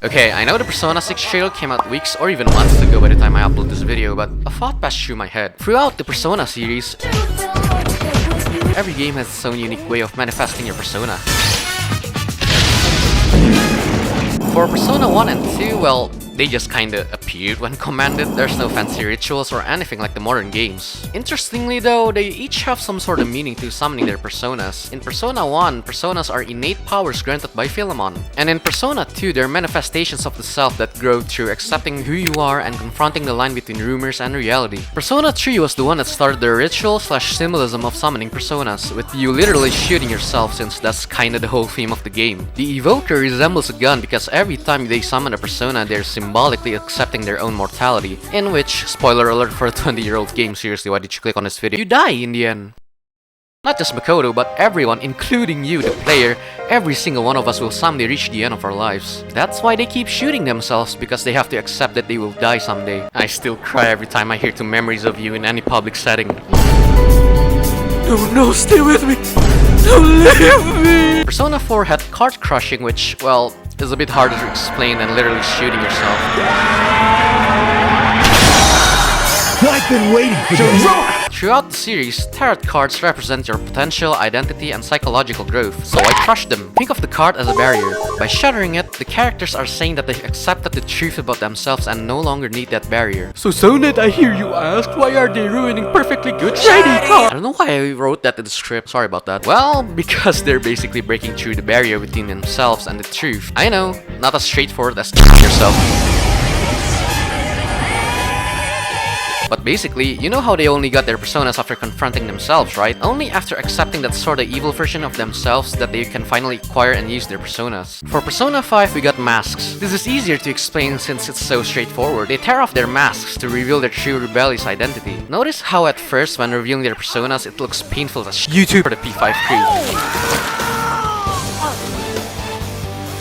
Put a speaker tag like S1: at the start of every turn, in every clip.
S1: Okay, I know the Persona 6 trailer came out weeks or even months ago by the time I upload this video, but a thought passed through my head. Throughout the Persona series, every game has its own unique way of manifesting your persona. For Persona 1 and 2, well, they just kinda appeared when commanded. There's no fancy rituals or anything like the modern games. Interestingly though, they each have some sort of meaning to summoning their personas. In Persona 1, personas are innate powers granted by Philemon. And in Persona 2, they're manifestations of the self that grow through accepting who you are and confronting the line between rumors and reality. Persona 3 was the one that started the ritual/symbolism of summoning personas, with you literally shooting yourself since that's kinda the whole theme of the game. The Evoker resembles a gun because every time they summon a persona, they're symbolically accepting their own mortality, in which, spoiler alert for a 20-year-old game, seriously, why did you click on this video? You die in the end. Not just Makoto, but everyone, including you, the player, every single one of us will someday reach the end of our lives. That's why they keep shooting themselves, because they have to accept that they will die someday. I still cry every time I hear two memories of you in any public setting. No, stay with me! Don't leave me! Persona 4 had card crushing, which, well, is a bit harder to explain than literally shooting yourself.
S2: I've been waiting for this.
S1: Throughout the series, tarot cards represent your potential, identity, and psychological growth, so I crushed them. Think of the card as a barrier. By shattering it, the characters are saying that they've accepted the truth about themselves and no longer need that barrier. So Sonet, I hear you ask, why are they ruining perfectly good shiny cards? I don't know why I wrote that in the script, sorry about that. Well, because they're basically breaking through the barrier between themselves and the truth. I know, not as straightforward as yourself. But basically, you know how they only got their personas after confronting themselves, right? Only after accepting that sorta evil version of themselves that they can finally acquire and use their personas. For Persona 5, we got masks. This is easier to explain since it's so straightforward. They tear off their masks to reveal their true rebellious identity. Notice how at first, when revealing their personas, it looks painful as YouTube for the P5 crew.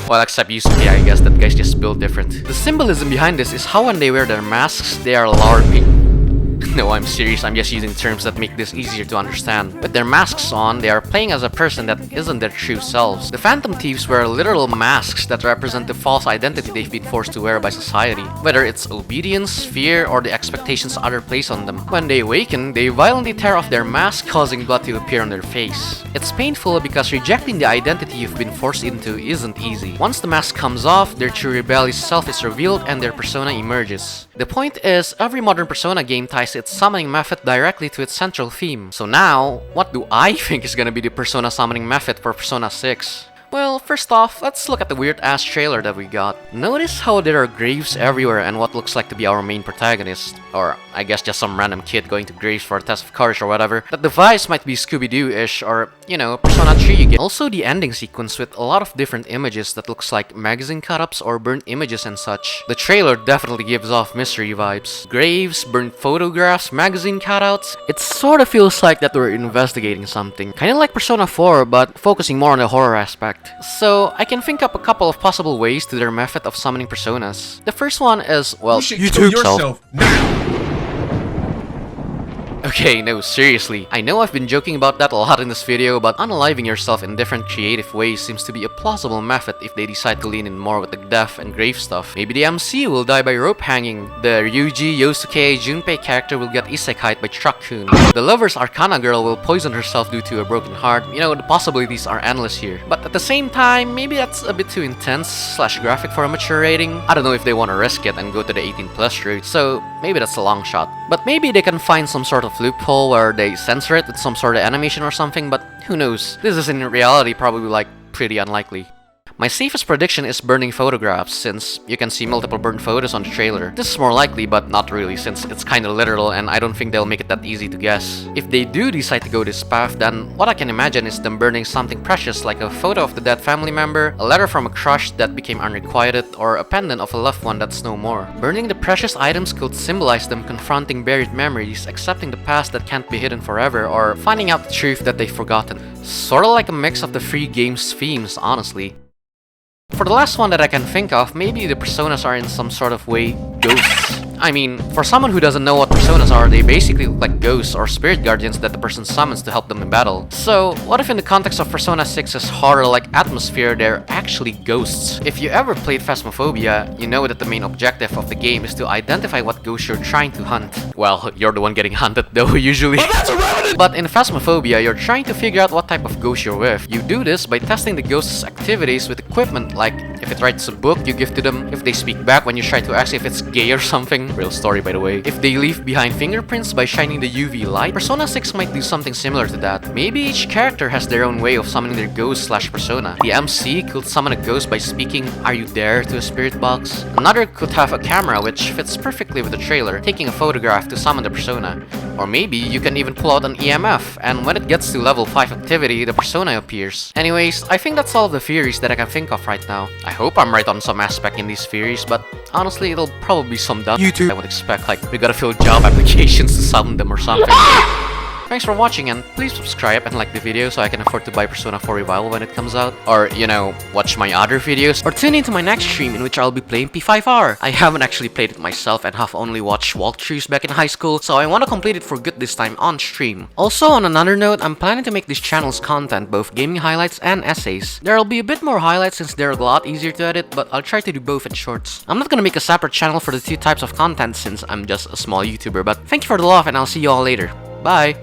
S1: Well, except Yusuke, I guess that guy's just built different. The symbolism behind this is how when they wear their masks, they are LARPing. No, I'm serious, I'm just using terms that make this easier to understand. With their masks on, they are playing as a person that isn't their true selves. The Phantom Thieves wear literal masks that represent the false identity they've been forced to wear by society. Whether it's obedience, fear, or the expectations others place on them. When they awaken, they violently tear off their mask, causing blood to appear on their face. It's painful because rejecting the identity you've been forced into isn't easy. Once the mask comes off, their true rebellious self is revealed and their persona emerges. The point is, every modern Persona game ties its summoning method directly to its central theme. So now, what do I think is gonna be the Persona summoning method for Persona 6? Well, first off, let's look at the weird-ass trailer that we got. Notice how there are graves everywhere and what looks like to be our main protagonist. Or, I guess just some random kid going to graves for a test of courage or whatever. That device might be Scooby-Doo-ish or, you know, Persona 3 again. Also, the ending sequence with a lot of different images that looks like magazine cut-ups or burnt images and such. The trailer definitely gives off mystery vibes. Graves, burnt photographs, magazine cutouts. It sort of feels like that we're investigating something. Kinda like Persona 4, but focusing more on the horror aspect. So, I can think up a couple of possible ways to their method of summoning personas. The first one is, well,
S2: You kill yourself now.
S1: Okay, no, seriously. I know I've been joking about that a lot in this video, but unaliving yourself in different creative ways seems to be a plausible method if they decide to lean in more with the death and grave stuff. Maybe the MC will die by rope hanging. The Ryuji, Yosuke, Junpei character will get isekai'd by Truck-kun. The lover's Arcana girl will poison herself due to a broken heart. You know, the possibilities are endless here. But at the same time, maybe that's a bit too intense/graphic for a mature rating. I don't know if they want to risk it and go to the 18+ route, so maybe that's a long shot. But maybe they can find some sort of loophole where they censor it with some sort of animation or something, but who knows? This is in reality probably like pretty unlikely. My safest prediction is burning photographs, since you can see multiple burned photos on the trailer. This is more likely, but not really, since it's kinda literal and I don't think they'll make it that easy to guess. If they do decide to go this path, then what I can imagine is them burning something precious like a photo of the dead family member, a letter from a crush that became unrequited, or a pendant of a loved one that's no more. Burning the precious items could symbolize them confronting buried memories, accepting the past that can't be hidden forever, or finding out the truth that they've forgotten. Sorta like a mix of the three game's themes, honestly. For the last one that I can think of, maybe the personas are in some sort of way ghosts. I mean, for someone who doesn't know what personas are, they basically look like ghosts or spirit guardians that the person summons to help them in battle. So, what if in the context of Persona 6's horror-like atmosphere, they're actually ghosts? If you ever played Phasmophobia, you know that the main objective of the game is to identify what ghost you're trying to hunt. Well, you're the one getting hunted though, usually. But in Phasmophobia, you're trying to figure out what type of ghost you're with. You do this by testing the ghost's activities with equipment, like if it writes a book, you give to them. If they speak back when you try to ask if it's gay or something. Real story, by the way. If they leave behind fingerprints by shining the UV light. Persona 6 might do something similar to that. Maybe each character has their own way of summoning their ghost/persona. The MC could summon a ghost by speaking, "Are you there?" to a spirit box. Another could have a camera, which fits perfectly with the trailer, taking a photograph to summon the persona. Or maybe you can even pull out an EMF, and when it gets to level 5 activity, the persona appears. Anyways, I think that's all of the theories that I can think of right now. I hope I'm right on some aspect in these theories, but honestly, it'll probably be some dumb I would expect, like we gotta fill job applications to summon them or something. Thanks for watching, and please subscribe and like the video so I can afford to buy Persona 4 Revival when it comes out. Or, you know, watch my other videos. Or tune into my next stream in which I'll be playing P5R. I haven't actually played it myself and have only watched walkthroughs back in high school, so I want to complete it for good this time on stream. Also, on another note, I'm planning to make this channel's content both gaming highlights and essays. There'll be a bit more highlights since they're a lot easier to edit, but I'll try to do both in shorts. I'm not gonna make a separate channel for the two types of content since I'm just a small YouTuber, but thank you for the love and I'll see you all later. Bye!